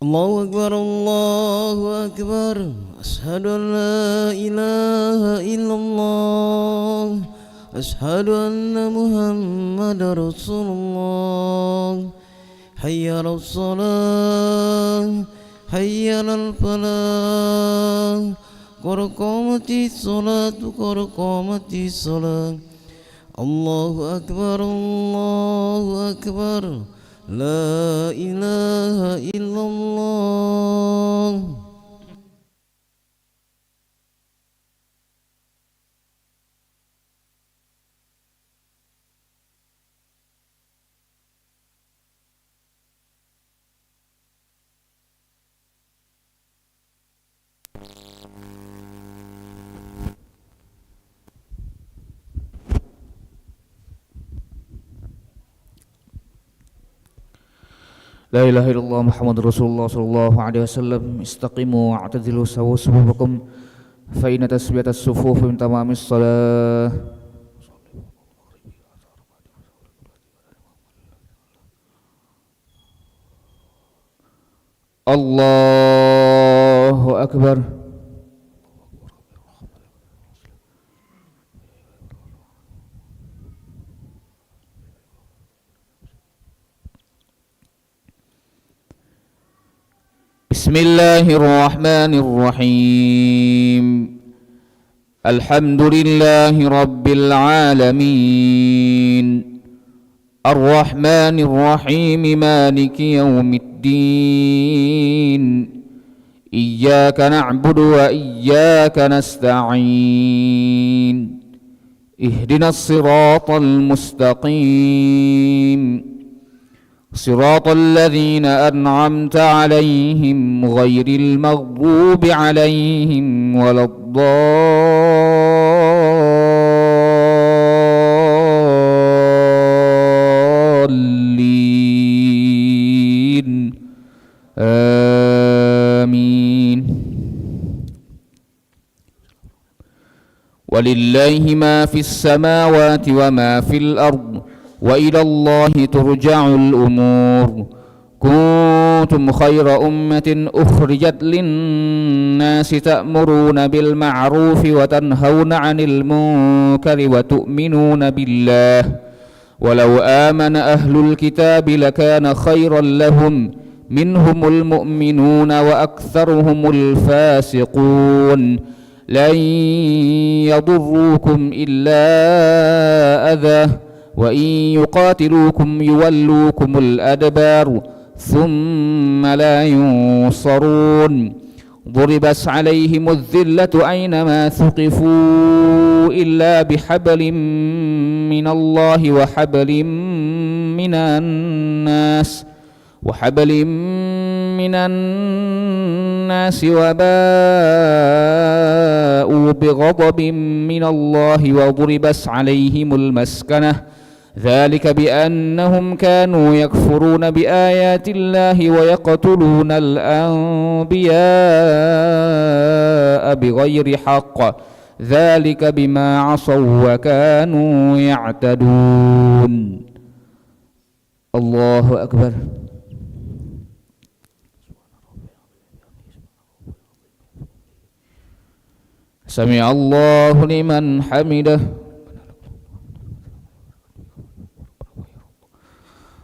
Allahu Akbar, Allahu Akbar. Asyhadu an la ilaha illallah. Asyhadu anna Muhammadar Rasulullah. Hayya 'alas shalah, hayya 'alal falah. Qad qamatis salatu, qad qamatis salat. Allahu Akbar, Allahu Akbar. La ilaha illallah. La ilaha illallah Muhammadur Rasulullah sallallahu alaihi wasallam. Istaqimu wa'tadilu sawu sufufakum fa inna tasbiyatas sufuf min tamamis shalah. Allahu akbar. Bismillahirrahmanirrahim. Alhamdulillahi rabbil alamin. Ar-Rahmanir-Rahim, Maliki yaumiddin. Iyyaka na'budu wa iyyaka nasta'in. Ihdinas siratal mustaqim. صراط الذين أنعمت عليهم غير المغضوب عليهم ولا الضالين آمين. ولله ما في السماوات وما في الأرض وإلى الله ترجع الأمور. كنتم خير أمة أخرجت للناس تأمرون بالمعروف وتنهون عن المنكر وتؤمنون بالله. ولو آمن أهل الكتاب لكان خيرا لهم منهم المؤمنون وأكثرهم الفاسقون. لن يضروكم إلا أذى وإن يقاتلوكم يولوكم الأدبار ثم لا ينصرون. ضربت عليهم الذلة أينما ثقفوا إلا بحبل من الله وحبل من الناس وباءوا بغضب من الله وضربت عليهم المسكنة. ذلك بأنهم كانوا يكفرون بآيات الله ويقتلون الأنبياء بغير حق. ذلك بما عصوا وكانوا يعتدون. الله أكبر. سمع الله لمن حمده.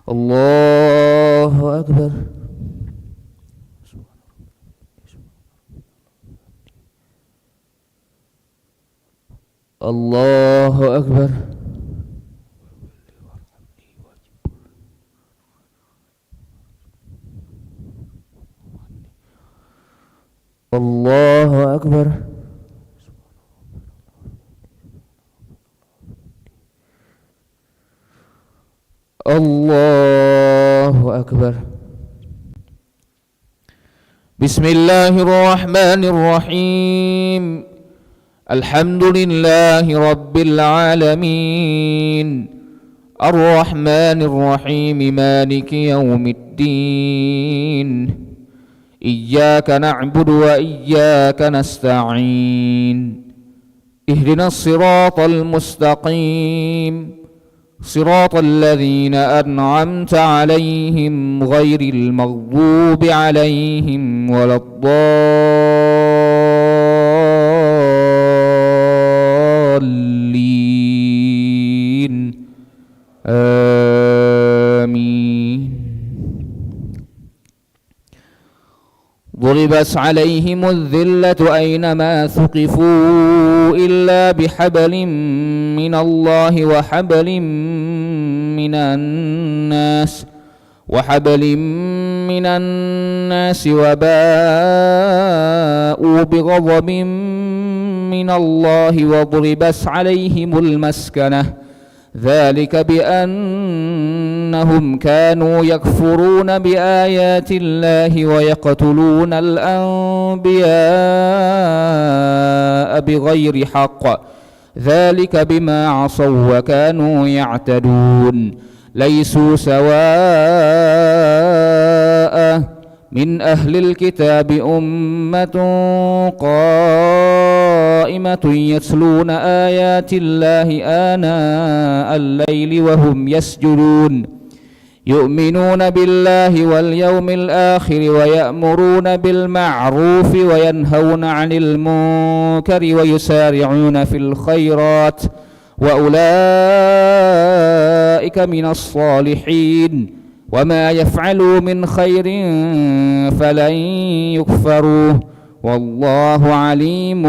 الله أكبر. الله أكبر. الله أكبر. الله أكبر. بسم الله الرحمن الرحيم. الحمد لله رب العالمين. الرحمن الرحيم، مالك يوم الدين. إياك نعبد وإياك نستعين. اهدنا الصراط المستقيم. صراط الذين أنعمت عليهم غير المغضوب عليهم ولا الضالين آمين. ضربت عليهم الذلة أينما ثقفوا إلا بحبل من الله وحبل من الناس وباءوا بغضب من الله وضربت عليهم المسكنة ذلك بأنهم كانوا يكفرون بآيات الله ويقتلون الأنبياء بغير حق ذلك بما عصوا وكانوا يعتدون ليسوا سواء من أهل الكتاب أمة قائمة يتلون آيات الله آناء الليل وهم يسجدون يؤمنون بالله واليوم الآخر ويأمرون بالمعروف وينهون عن المنكر ويسارعون في الخيرات وأولئك من الصالحين وما يفعلوا من خير فلن يكفروه والله عليم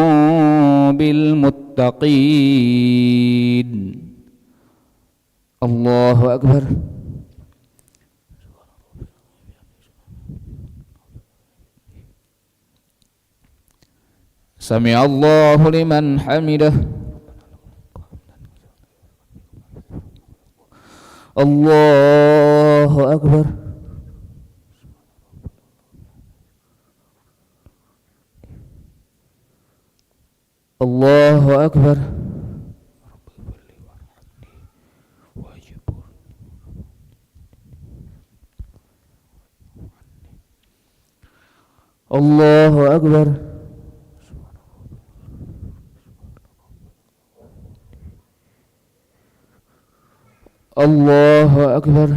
بالمتقين. الله أكبر. سمع الله لمن حمده. الله أكبر. الله أكبر. الله أكبر. الله أكبر.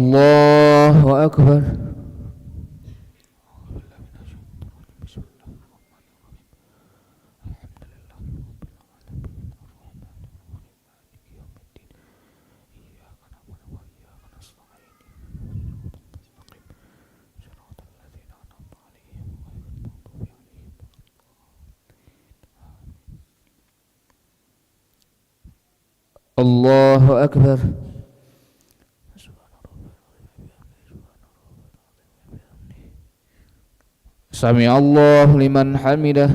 الله أكبر. الله أكبر. سمع الله لمن حمده.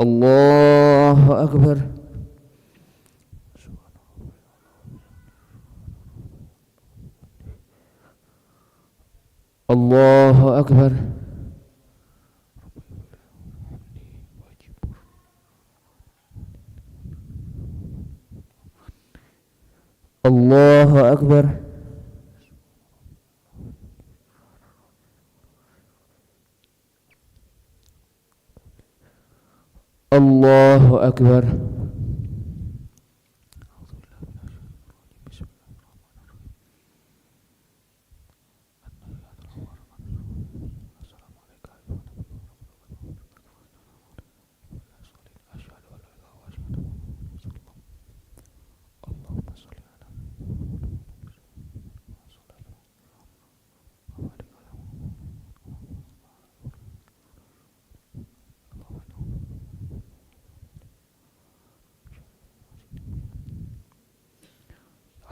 الله أكبر. الله أكبر. الله أكبر. الله أكبر.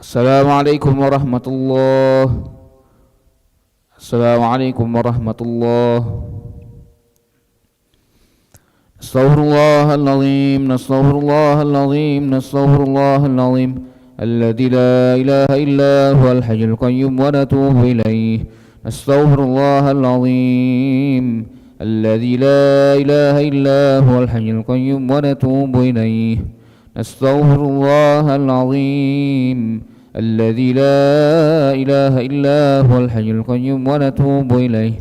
Assalamualaikum warahmatullahi. Assalamualaikum warahmatullahi. Astaghfirullahaladzim, astaghfirullahaladzim, astaghfirullahaladzim. Alladzi la ilaha illa huwal hayyul qayyum wa natubu ilaih. أستغفر الله العظيم الذي لا إله إلا هو الحي القيوم ونتوب إليه. نستغفر الله العظيم الذي لا إله إلا هو الحي القيوم ونتوب إليه.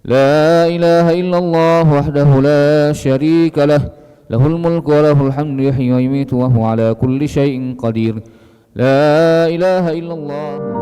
لا إله إلا الله وحده لا شريك له، له الملك وله الحمد يحيي ويميت وهو على كل شيء قدير. لا إله إلا الله.